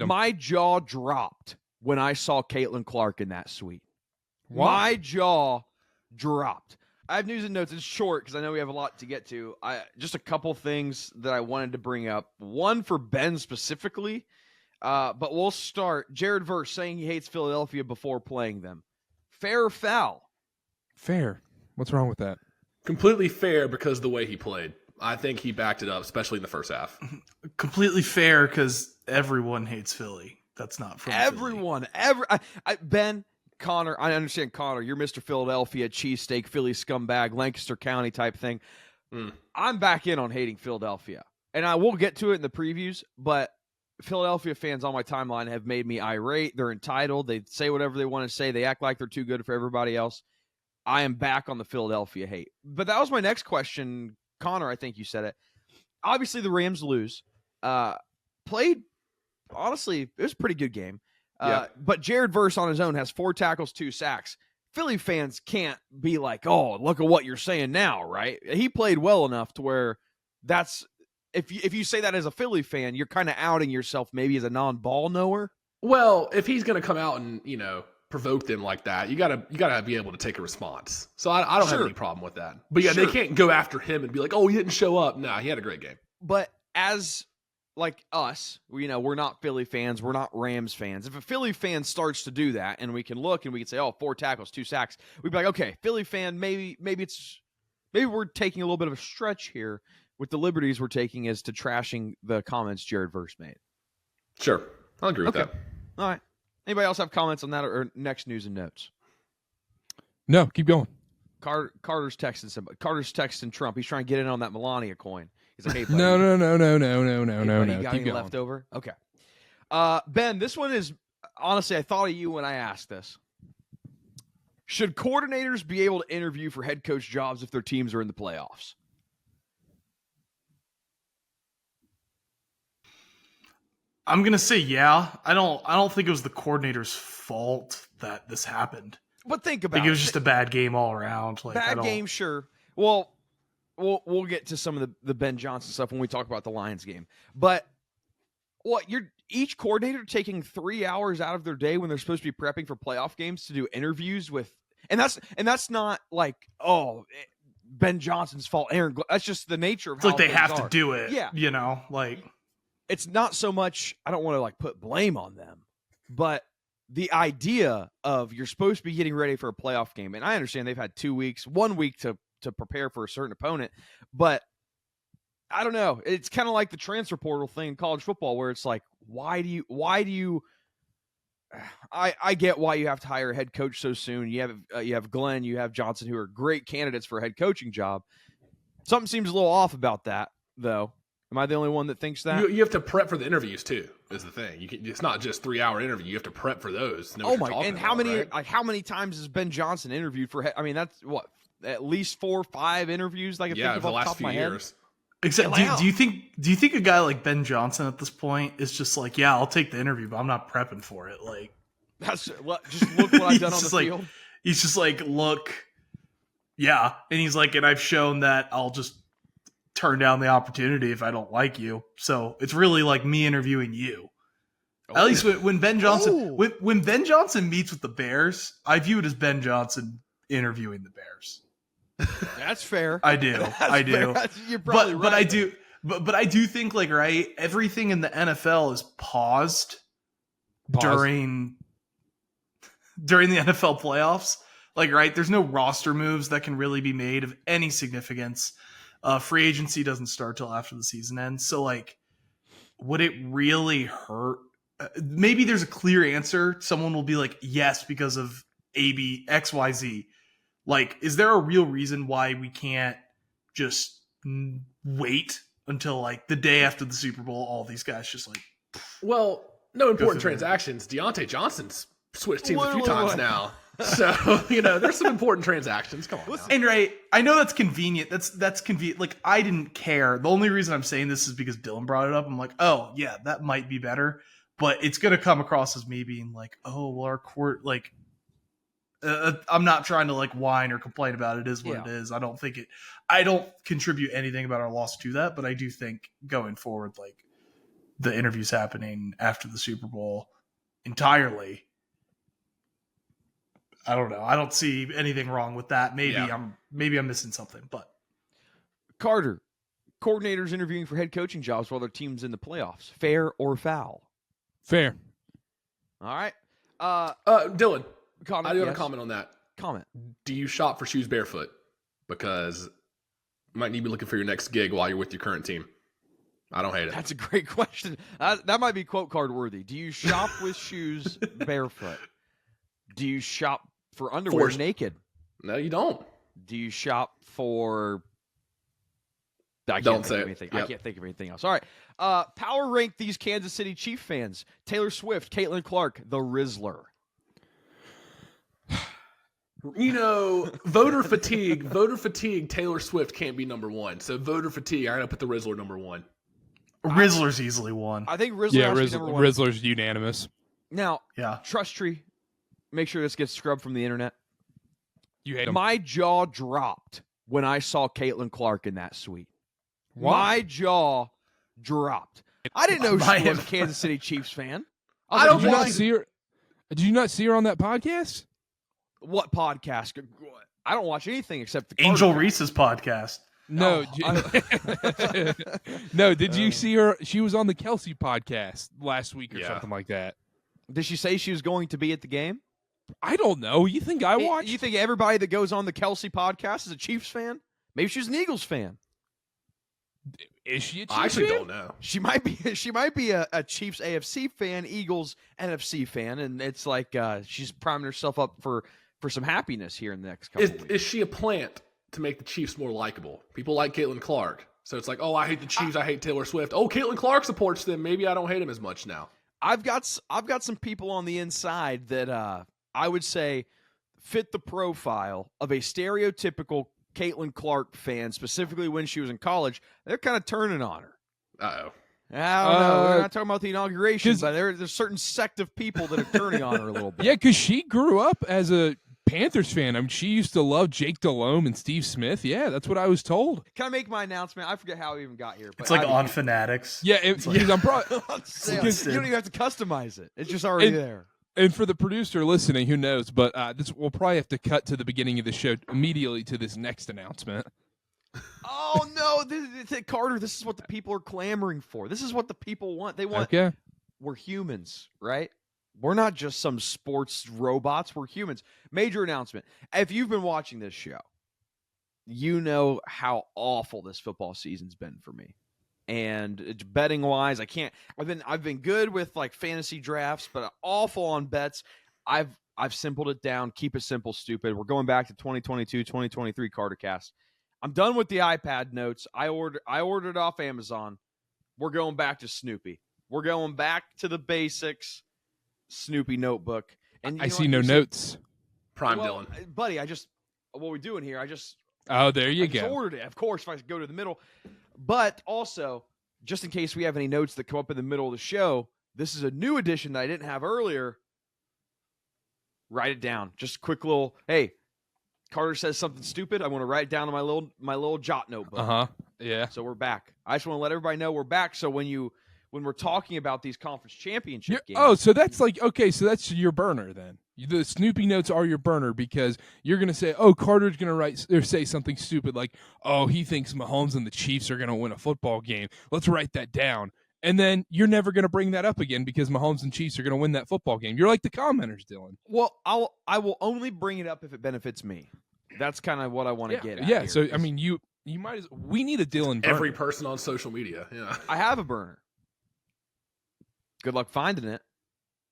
My jaw dropped when I saw Caitlin Clark in that suite. Wow. My jaw dropped. I have news and notes. It's short because I know we have a lot to get to. Just a couple things that I wanted to bring up. One for Ben specifically, but we'll start. Jared Verse saying he hates Philadelphia before playing them. Fair or foul? Fair. What's wrong with that? Completely fair because of the way he played. I think he backed it up, especially in the first half. Completely fair because everyone hates Philly. That's not from everyone. Ben, Connor, I understand Connor. You're Mr. Philadelphia, cheesesteak, Philly scumbag, Lancaster County type thing. I'm back in on hating Philadelphia. And I will get to it in the previews, but Philadelphia fans on my timeline have made me irate. They're entitled. They say whatever they want to say. They act like they're too good for everybody else. I am back on the Philadelphia hate. But that was my next question. Connor, I think you said it. Obviously, the Rams lose. Played, honestly, it was a pretty good game. But Jared Verse on his own has 4 tackles, 2 sacks. Philly fans can't be like, oh, look at what you're saying now, right? He played well enough to where that's if you say that as a Philly fan, you're kind of outing yourself maybe as a non-ball knower. Well, if he's going to come out and, provoke them like that, you gotta be able to take a response. So I don't have any problem with that. But yeah, they can't go after him and be like, oh, he didn't show up. Nah, he had a great game. But as like us, we're not Philly fans, we're not Rams fans. If a Philly fan starts to do that, and we can look and we can say, oh, 4 tackles, 2 sacks, we'd be like, okay, Philly fan, maybe we're taking a little bit of a stretch here with the liberties we're taking as to trashing the comments Jared Verse made. Sure, I'll agree with that. All right. Anybody else have comments on that or next news and notes? No, keep going. Carter's texting somebody. Carter's texting Trump. He's trying to get in on that Melania coin. He's like, hey, buddy. No. You got any left over? Okay. Ben, this one is, honestly, I thought of you when I asked this. Should coordinators be able to interview for head coach jobs if their teams are in the playoffs? I'm gonna say yeah. I don't think it was the coordinator's fault that this happened. But think about it. I think it was just a bad game all around. Bad game, sure. Well, we'll get to some of the Ben Johnson stuff when we talk about the Lions game. But you're each coordinator taking 3 hours out of their day when they're supposed to be prepping for playoff games to do interviews with, and that's not like, oh, Ben Johnson's fault. That's just the nature of it's how like they have are. To do it. Yeah, it's not so much, I don't want to put blame on them, but the idea of you're supposed to be getting ready for a playoff game. And I understand they've had 1 week to prepare for a certain opponent, but I don't know. It's kind of like the transfer portal thing in college football where it's like, why do you, I get why you have to hire a head coach so soon. You have Glenn, you have Johnson, who are great candidates for a head coaching job. Something seems a little off about that though. Am I the only one that thinks that? You have to prep for the interviews too. Is the thing. It's not just 3-hour interview. You have to prep for those. How many times has Ben Johnson interviewed for? I mean, that's what, at least 4 or 5 interviews. Like, think of the off the top last of few my years. Head. Except, do you think a guy like Ben Johnson at this point is just like, yeah, I'll take the interview, but I'm not prepping for it. Like, that's just look what I've done on the field. He's just like, look, yeah, and he's like, and I've shown that I'll just turn down the opportunity if I don't like you. So it's really like me interviewing you. At least when Ben Johnson when Ben Johnson meets with the Bears, I view it as Ben Johnson interviewing the Bears. That's fair. I do. You're probably right. But I do think everything in the NFL is paused. during the NFL playoffs. There's no roster moves that can really be made of any significance. Free agency doesn't start till after the season ends. So, would it really hurt? Maybe there's a clear answer. Someone will be like, yes, because of XYZ. Is there a real reason why we can't just wait until the day after the Super Bowl? All these guys just well, no important transactions. Deontay Johnson's switched teams a few times now. So, there's some important transactions. Come on. And I know that's convenient. That's convenient. I didn't care. The only reason I'm saying this is because Dylan brought it up. I'm like, oh yeah, that might be better. But it's going to come across as me being like, oh, well, our court, I'm not trying to whine or complain about it. It is what it is. I don't contribute anything about our loss to that, but I do think going forward, the interviews happening after the Super Bowl entirely. I don't know. I don't see anything wrong with that. Maybe I'm missing something, but Karter, coordinators interviewing for head coaching jobs while their team's in the playoffs. Fair or foul? Fair. All right. Dylan, Comment, I do have a comment on that. Comment. Do you shop for shoes barefoot? Because you might need to be looking for your next gig while you're with your current team. I don't hate it. That's a great question. That might be quote card worthy. Do you shop with shoes barefoot? Do you shop for underwear naked? No, you don't. Do you shop for... I Don't can't say think it. of anything. Yep. I can't think of anything else. All right. Power rank these Kansas City Chief fans. Taylor Swift, Caitlin Clark, the Rizzler. You know, voter fatigue. Taylor Swift can't be number one. So voter fatigue, I gotta put the Rizzler number one. Rizzler's easily one. I think Rizzler has to be number one. Rizzler's unanimous. Now, Yeah. Trust Tree, make sure this gets scrubbed from the internet. You hate him. My jaw dropped when I saw Caitlin Clark in that suite. Why? My jaw dropped. I didn't know My- she was a Kansas City Chiefs fan. I don't Did you not want- see her? Did you not see her on that podcast? What podcast? I don't watch anything except the Angel KarterKast. Reese's podcast. No. Oh, No, did you see her? She was on the Kelsey podcast last week or Yeah. something like that. Did she say she was going to be at the game? I don't know. You think I watched? You think everybody that goes on the Kelsey podcast is a Chiefs fan? Maybe she's an Eagles fan. Is she a Chiefs I actually fan? don't know. She might be. She might be a Chiefs AFC fan, Eagles NFC fan, and it's like she's priming herself up for some happiness here in the next couple of weeks. Is she a plant to make the Chiefs more likable? People like Caitlin Clark. So it's like, oh, I hate the Chiefs. I hate Taylor Swift. Oh, Caitlin Clark supports them. Maybe I don't hate him as much now. I've got some people on the inside that I would say fit the profile of a stereotypical Caitlin Clark fan, specifically when she was in college. They're kind of turning on her. Uh-oh. I don't know. We're Uh, not talking about the inauguration, 'cause- but there's a certain sect of people that are turning on her a little bit. Yeah, because she grew up as a Panthers fan. I mean, she used to love Jake Delhomme and Steve Smith. Yeah, that's what I was told. Can I make my announcement? I forget how I even got here. But It's like I- on Fanatics. Yeah, because I'm probably. Because you don't even have to customize it. It's just already there. And for the producer listening, who knows? But this we'll probably have to cut to the beginning of the show immediately to this next announcement. Oh no, Karter! This is what the people are clamoring for. This is what the people want. They want. Okay. We're humans, right? We're not just some sports robots. We're humans. Major announcement. If you've been watching this show, you know how awful this football season's been for me. And it's betting wise, I can't. I've been good with like fantasy drafts, but awful on bets. I've simpled it down. Keep it simple, stupid. We're going back to 2022, 2023 KarterKast. I'm done with the iPad notes. I ordered off Amazon. We're going back to Snoopy. We're going back to the basics. Snoopy notebook. And you I know see what? no notes. Prime Well, Dylan. buddy, what we're doing here, Oh, there you I just go. ordered it. Of course, if I go to the middle. But also, just in case we have any notes that come up in the middle of the show, this is a new edition that I didn't have earlier. Write it down. Just a quick little, hey, Karter says something stupid. I want to write it down in my little jot notebook. Uh-huh. Yeah. So we're back. I just want to let everybody know we're back. So when we're talking about these conference championship games. Oh, so that's like, okay, so that's your burner then. The Snoopy notes are your burner because you're going to say, oh, Carter's going to write or say something stupid like, oh, he thinks Mahomes and the Chiefs are going to win a football game. Let's write that down. And then you're never going to bring that up again because Mahomes and Chiefs are going to win that football game. You're like the commenters, Dylan. Well, I will only bring it up if it benefits me. That's kind of what I want to get at. Yeah, here, so, I is mean, you might as we need a Dylan burner. Every person on social media. Yeah. I have a burner. Good luck finding it.